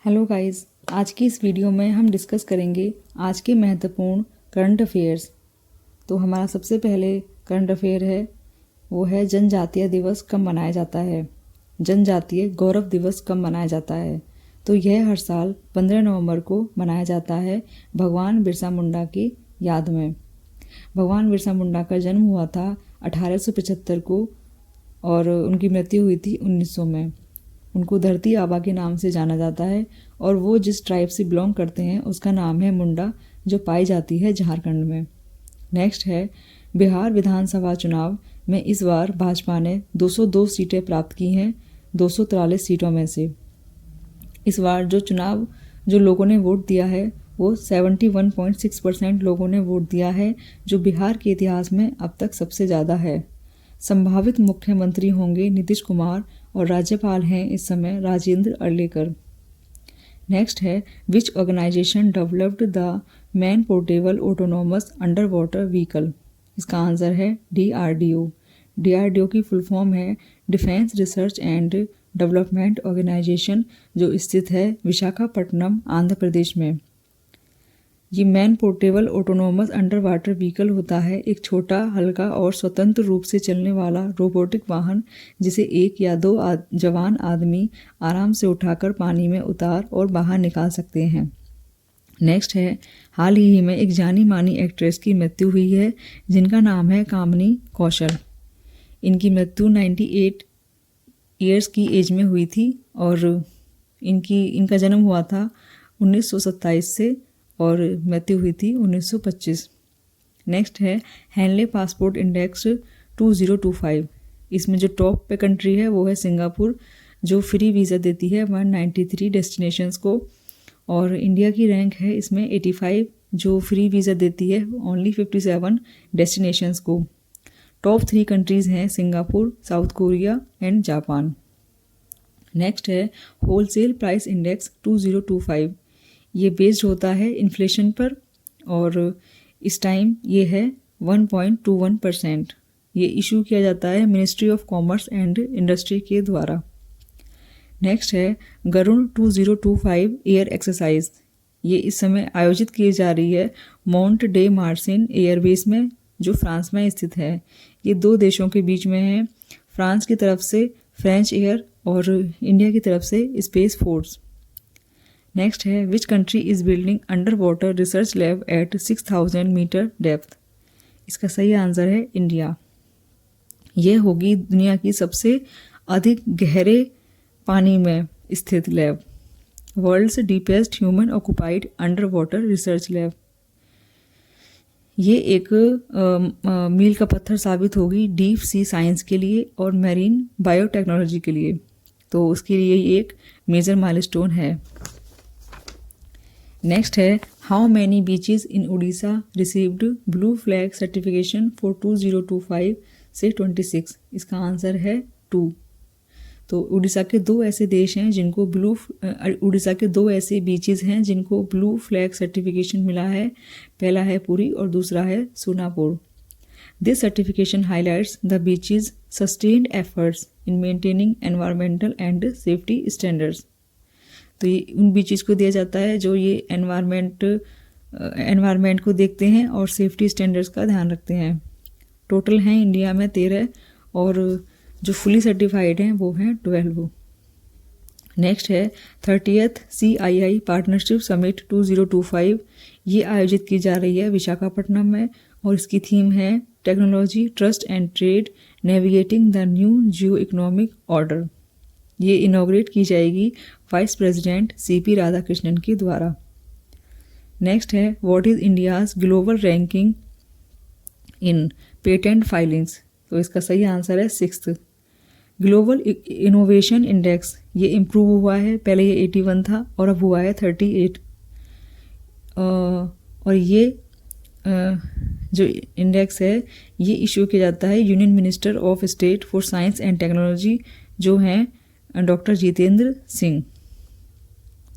Hello guys, आज की इस वीडियो में हम डिस्कस करेंगे आज के महत्वपूर्ण करंट अफेयर्स। तो हमारा सबसे पहले करंट अफेयर है वो है जनजातीय दिवस कब मनाया जाता है। जनजातीय गौरव दिवस कब मनाया जाता है? तो यह हर साल 15 नवंबर को मनाया जाता है भगवान बिरसा मुंडा की याद में। भगवान बिरसा मुंडा का जन्म हुआ था 1875 को और उनकी मृत्यु हुई थी 1900 में। उनको धरती आबा के नाम से जाना जाता है और वो जिस ट्राइब से बिलोंग करते हैं उसका नाम है मुंडा, जो पाई जाती है झारखंड में। नेक्स्ट है बिहार विधानसभा चुनाव में इस बार भाजपा ने 202 सीटें प्राप्त की हैं 243 सीटों में से। इस बार जो लोगों ने वोट दिया है वो 71.6% लोगों ने वोट दिया है, जो बिहार के इतिहास में अब तक सबसे ज़्यादा है। संभावित मुख्यमंत्री होंगे नीतीश कुमार और राज्यपाल हैं इस समय राजेंद्र अर्लेकर। नेक्स्ट है which organisation developed the man portable autonomous under water vehicle. इसका आंसर है DRDO। DRDO की फुल फॉर्म है defence research and development organisation, जो स्थित है विशाखापट्टनम, आंध्र प्रदेश में। ये man portable autonomous under water vehicle होता है एक छोटा, हल्का और स्वतंत्र रूप से चलने वाला रोबोटिक वाहन, जिसे एक या दो जवान आदमी आराम से उठाकर पानी में उतार और बाहर निकाल सकते हैं। नेक्स्ट है हाल ही में एक जानी मानी एक्ट्रेस की मृत्यु हुई है जिनका नाम है कामिनी कौशल। इनकी मृत्यु 98 ईयर्स की एज में हुई थी और इनका जन्म हुआ था 1927 से और मृत्यु हुई थी 1925। नेक्स्ट है हेनले पासपोर्ट इंडेक्स 2025। इसमें जो टॉप पे कंट्री है वो है सिंगापुर, जो फ्री वीज़ा देती है 193 डेस्टिनेशंस को, और इंडिया की रैंक है इसमें 85, जो फ्री वीज़ा देती है ओनली 57 डेस्टिनेशंस को। टॉप 3 कंट्रीज़ हैं Singapore, south Korea and Japan. Next है होलसेल प्राइस इंडेक्स 2025। ये बेस्ड होता है इन्फ्लेशन पर और इस टाइम ये है 1.21%। ये इशू किया जाता है ministry of commerce and industry के द्वारा। नेक्स्ट है गरुण 2025 एयर एक्सरसाइज। ये इस समय आयोजित की जा रही है माउंट डे मार्सिन एयरबेस में, जो फ्रांस में स्थित है। ये 2 देशों के बीच में है, फ्रांस की तरफ से फ्रेंच एयर और इंडिया की तरफ से स्पेस फोर्स। नेक्स्ट है which country is building under water research lab at 6000 metre depth. इसका सही आंसर है इंडिया। यह होगी दुनिया की सबसे अधिक गहरे पानी में स्थित lab, world's deepest human occupied under water research lab. ये एक मील का पत्थर साबित होगी डीप सी साइंस के लिए और मैरीन बायोटेक्नोलॉजी के लिए, तो उसके लिए ये एक मेजर माइलस्टोन है। नेक्स्ट है how many beaches in Orissa received blue flag certification for 2025 से 26। इसका आंसर है 2। तो उड़ीसा के 2 ऐसे बीचेस हैं जिनको ब्लू फ्लैग सर्टिफिकेशन मिला है। पहला है पुरी और दूसरा है Sonapur. This certification highlights the beaches sustained efforts in maintaining environmental and safety standards. तो ये उन बीचेस को दिया जाता है जो ये एनवायरमेंट को देखते हैं और सेफ्टी स्टैंडर्ड्स का ध्यान रखते हैं। टोटल हैं इंडिया में 13 और जो फुली सर्टिफाइड हैं वो हैं 12। नेक्स्ट है 30th CII पार्टनरशिप समिट 2025। ये आयोजित की जा रही है विशाखापट्टनम में और इसकी थीम है technology, trust and trade, navigating the new Jio economic order. ये इनॉग्रेट की जाएगी वाइस प्रेसिडेंट CP राधाकृष्णन के द्वारा। नेक्स्ट है what is India's global ranking in patent filings. तो इसका सही आंसर है 6th। ग्लोबल इनोवेशन इंडेक्स ये इम्प्रूव हुआ है, पहले ये 81 था और अब हुआ है 38। और ये जो इंडेक्स है ये इशू किया जाता है union minister of state for science and technology, जो हैं डॉक्टर जितेंद्र सिंह।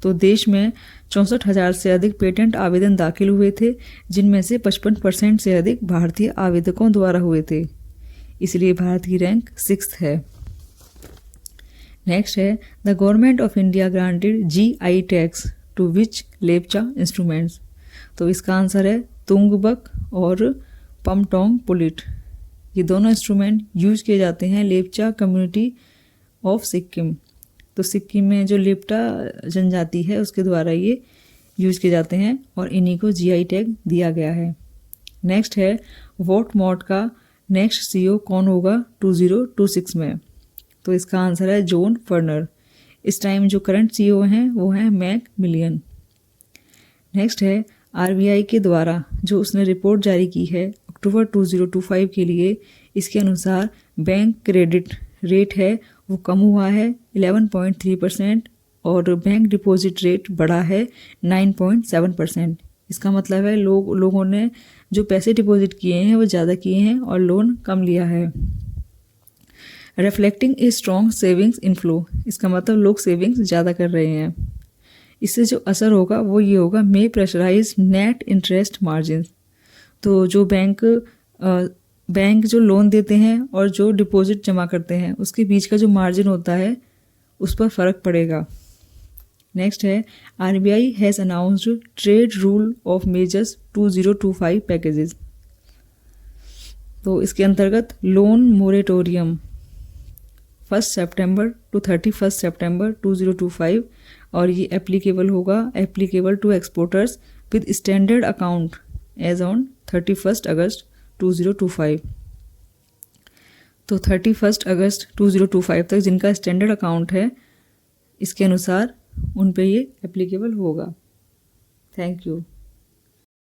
तो देश में 64,000 से अधिक पेटेंट आवेदन दाखिल हुए थे, जिनमें से 55% से अधिक भारतीय आवेदकों द्वारा हुए थे, इसलिए भारत की रैंक 6th है। नेक्स्ट है the government of India granted GI tags to which Lepcha instruments. तो इसका आंसर है तुंगबक और पमटोंग पुलिट। ये दोनों इंस्ट्रूमेंट यूज किए जाते हैं लेपचा कम्युनिटी ऑफ सिक्किम। तो सिक्किम में जो लेप्टा जनजाति है उसके द्वारा ये यूज किए जाते हैं और इन्हीं को GI टैग दिया गया है। नेक्स्ट है वोट मॉट का नेक्स्ट CEO कौन होगा 2026 में। तो इसका आंसर है जॉन फर्नर। इस टाइम जो करंट CEO हैं वो हैं मैक मिलियन। नेक्स्ट है RBI के द्वारा जो उसने रिपोर्ट जारी की है अक्टूबर 2025 के लिए, इसके अनुसार बैंक क्रेडिट रेट है वो कम हुआ है 11.3% और बैंक डिपॉजिट रेट बढ़ा है 9.7%। इसका मतलब है लोगों ने जो पैसे डिपॉजिट किए हैं वो ज़्यादा किए हैं और लोन कम लिया है। Reflecting a strong savings inflow, इसका मतलब लोग सेविंग्स ज़्यादा कर रहे हैं। इससे जो असर होगा वो ये होगा मे प्रेशराइज नेट इंटरेस्ट मार्जिन। तो जो बैंक जो लोन देते हैं और जो डिपॉजिट जमा करते हैं उसके बीच का जो मार्जिन होता है उस पर फ़र्क पड़ेगा। नेक्स्ट है RBI has announced trade rule of measures 2025 packages. तो इसके अंतर्गत लोन मोरेटोरियम 1 सितंबर टू 31 सितंबर 2025 और ये applicable to exporters with standard account as on 31 अगस्त 2025। तो 31 अगस्त 2025 तक जिनका स्टैंडर्ड अकाउंट है इसके अनुसार उन पे ये एप्लीकेबल होगा। Thank you.